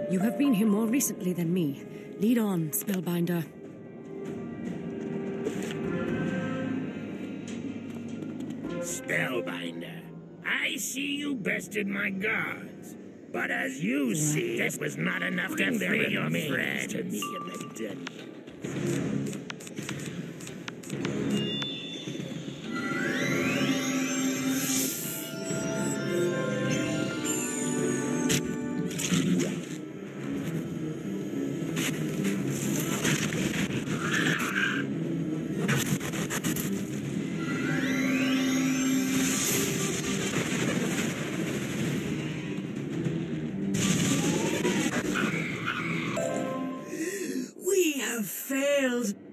You have been here more recently than me. Lead on, Spellbinder. Spellbinder, I see you bested my guards. But as you see, this was not enough to free your friends to me in the dungeon.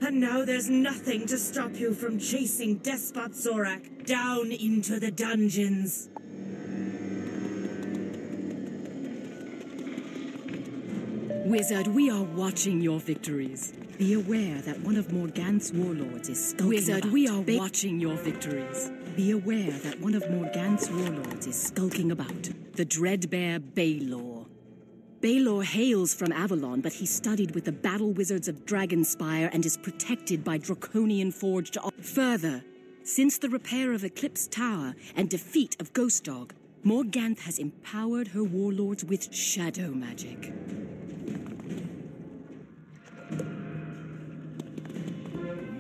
And now there's nothing to stop you from chasing Despot Zorak down into the dungeons. Wizard, we are watching your victories. Be aware that one of Morganth's warlords is skulking Wizard, about. we are watching your victories. Be aware that one of Morganth's warlords is skulking about. The Dreadbear Balor. Balor hails from Avalon, but he studied with the battle wizards of Dragonspire and is protected by Draconian forged. Further, since the repair of Eclipse Tower and defeat of Ghost Dog, Morganth has empowered her warlords with shadow magic.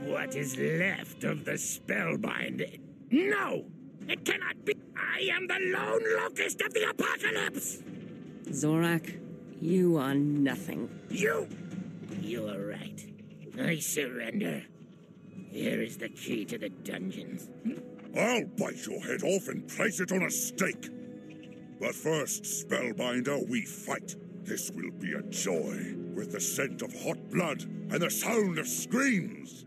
What is left of the Spellbinder? No! It cannot be! I am the lone locust of the apocalypse! Zorak, you are nothing. You are right. I surrender. Here is the key to the dungeons. I'll bite your head off and place it on a stake. But first, Spellbinder, we fight. This will be a joy, with the scent of hot blood and the sound of screams.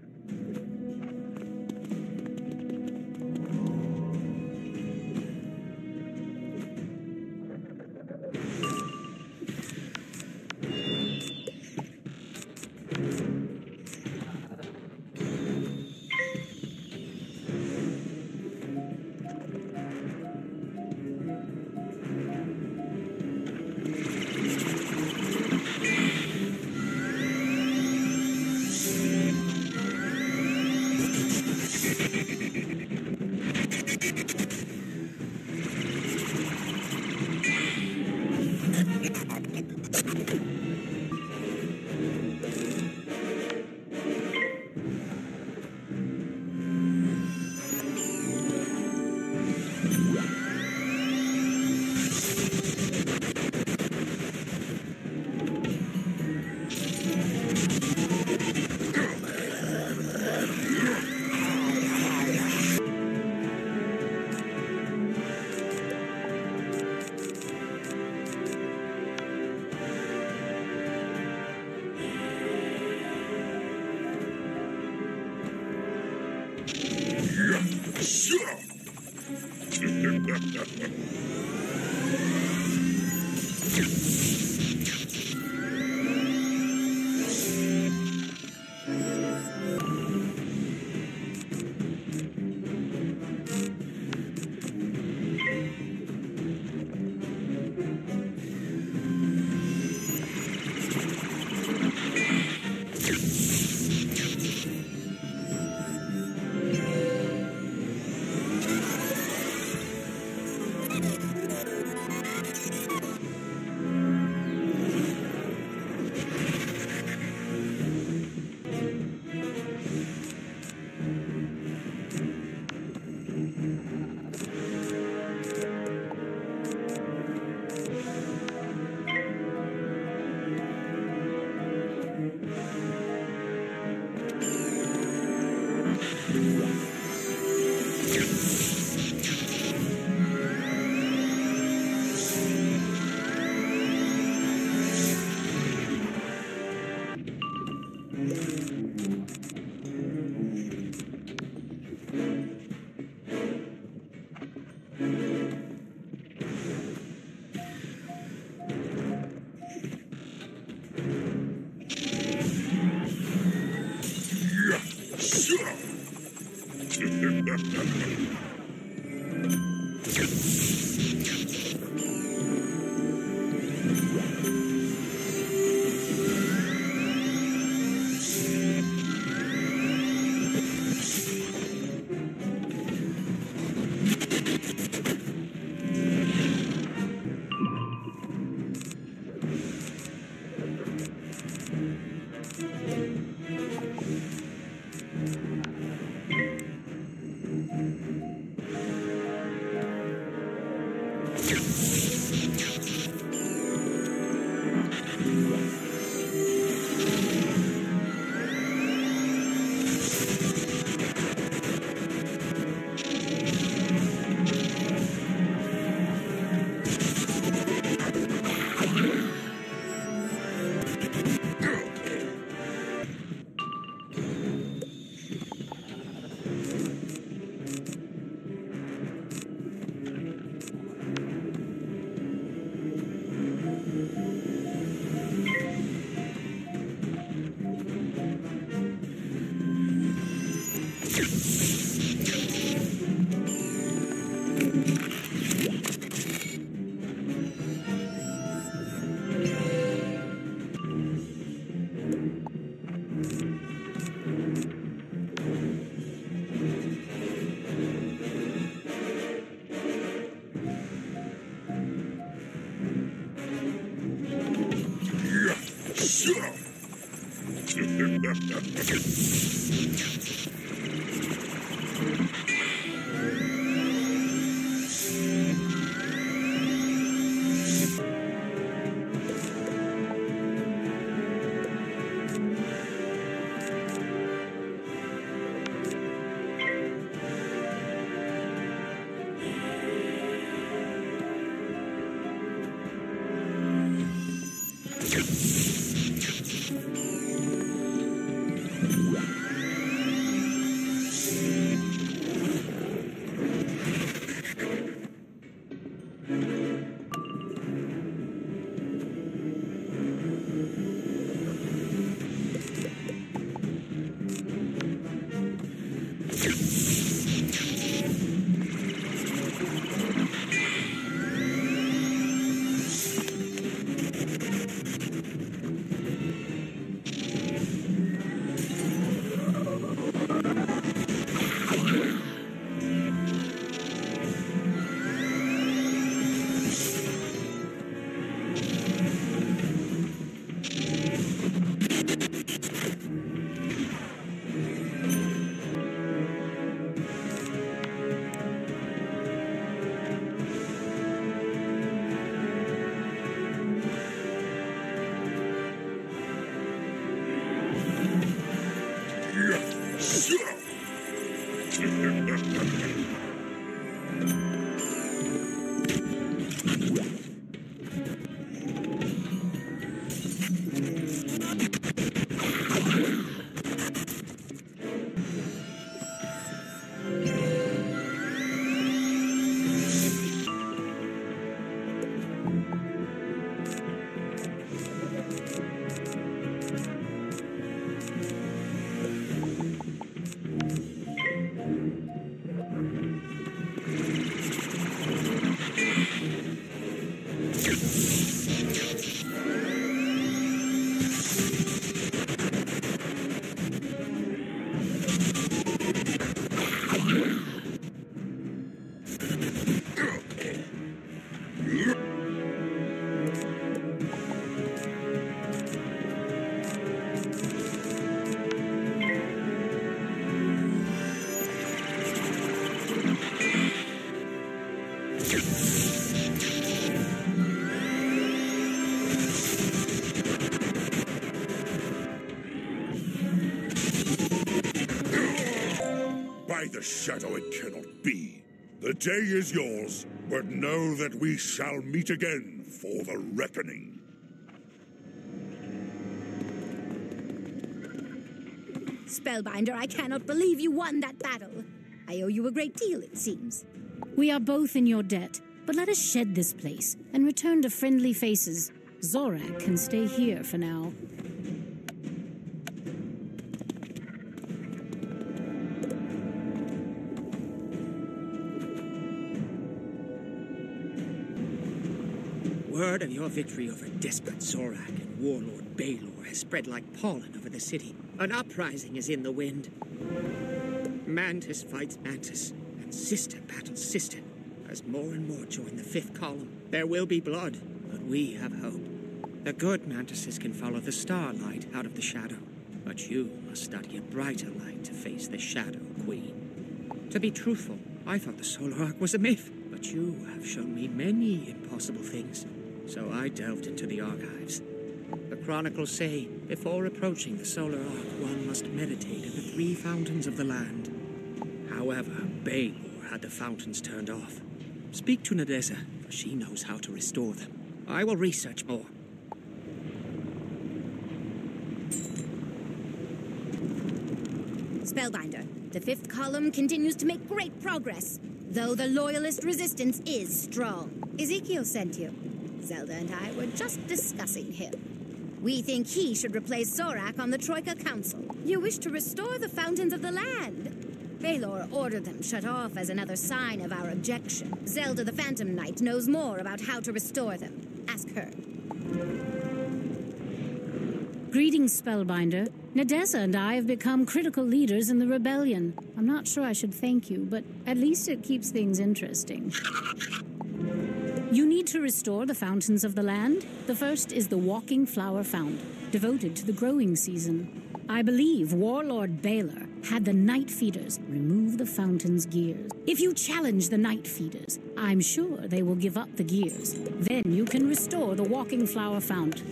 By the shadow, it cannot be. The day is yours, but know that we shall meet again for the reckoning. Spellbinder, I cannot believe you won that battle. I owe you a great deal, it seems. We are both in your debt, but let us shed this place and return to friendly faces. Zorak can stay here for now. Word of your victory over Despot Zorak and Warlord Balor has spread like pollen over the city. An uprising is in the wind. Mantis fights Mantis, and sister battles sister, as more and more join the fifth column. There will be blood, but we have hope. The good Mantises can follow the starlight out of the shadow, but you must study a brighter light to face the Shadow Queen. To be truthful, I thought the Solar Arc was a myth, but But you have shown me many impossible things, so I delved into the archives. The chronicles say, before approaching the solar arc, one must meditate at the 3 fountains of the land. However, Balor had the fountains turned off. Speak to Nadeza, for she knows how to restore them. I will research more. Spellbinder, the 5th column continues to make great progress, though the Loyalist resistance is strong. Ezekiel sent you. Zelda and I were just discussing him. We think he should replace Zorak on the Troika Council. You wish to restore the fountains of the land. Balor ordered them shut off as another sign of our objection. Zelda the Phantom Knight knows more about how to restore them. Ask her. Greetings, Spellbinder. Nadeza and I have become critical leaders in the rebellion. I'm not sure I should thank you, but at least it keeps things interesting. You need to restore the fountains of the land. The first is the Walking Flower Fount, devoted to the growing season. I believe Warlord Balor had the Night Feeders remove the fountain's gears. If you challenge the Night Feeders, I'm sure they will give up the gears. Then you can restore the Walking Flower Fount.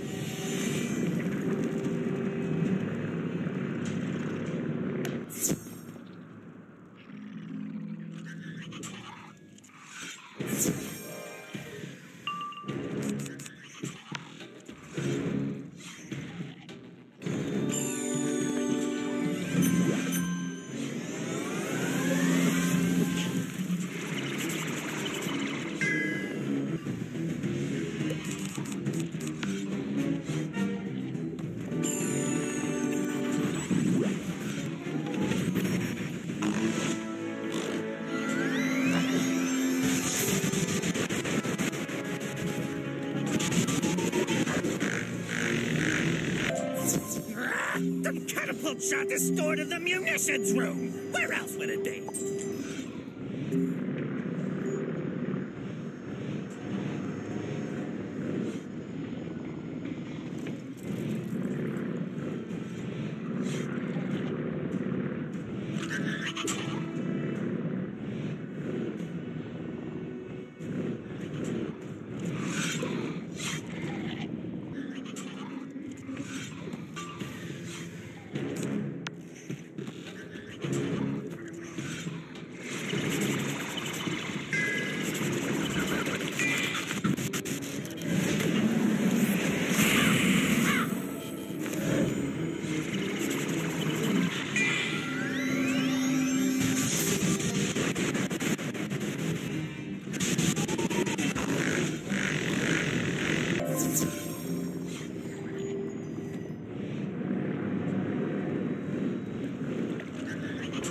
The catapult shot is stored in the munitions room. Where else would it be?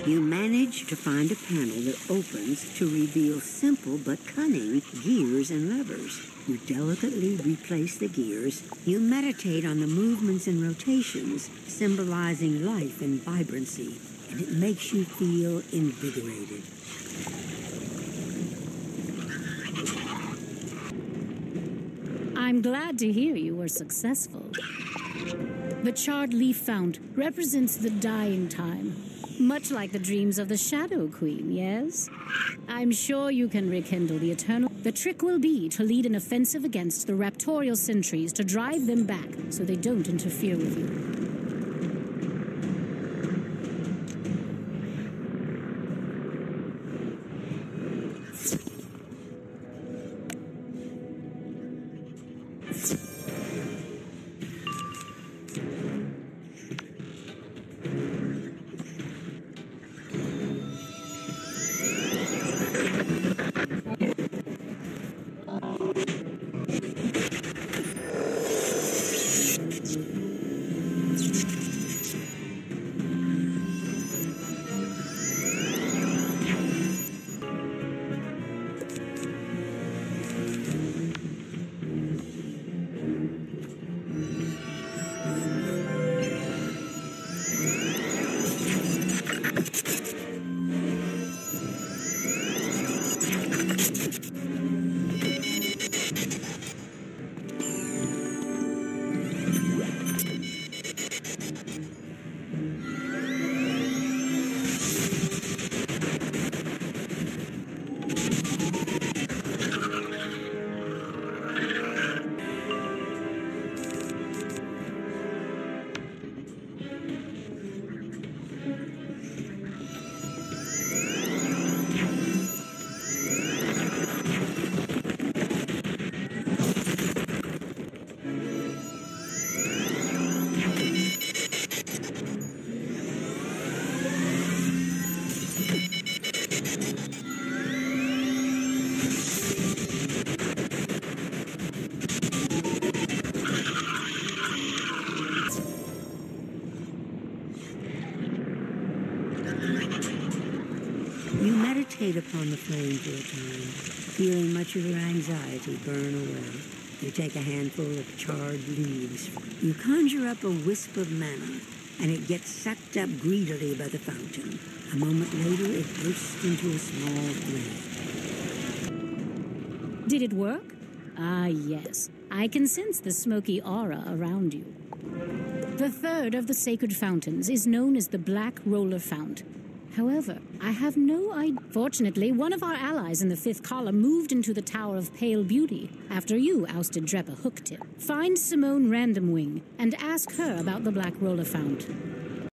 You manage to find a panel that opens to reveal simple but cunning gears and levers. You delicately replace the gears. You meditate on the movements and rotations, symbolizing life and vibrancy, and it makes you feel invigorated. I'm glad to hear you were successful. The charred leaf fount represents the dying time. Much like the dreams of the Shadow Queen, yes? I'm sure you can rekindle the eternal. The trick will be to lead an offensive against the raptorial sentries to drive them back so they don't interfere with you. meditate upon the flame for a time, feeling much of your anxiety burn away. You take a handful of charred leaves. You conjure up a wisp of mana, and it gets sucked up greedily by the fountain. A moment later, it bursts into a small flame. Did it work? Ah, yes. I can sense the smoky aura around you. The third of the sacred fountains is known as the Black Roller Fount. However, I have no idea. Fortunately, one of our allies in the fifth column moved into the Tower of Pale Beauty after you ousted Drepa Hooktip. Find Simone Randomwing and ask her about the Black Roller Fount.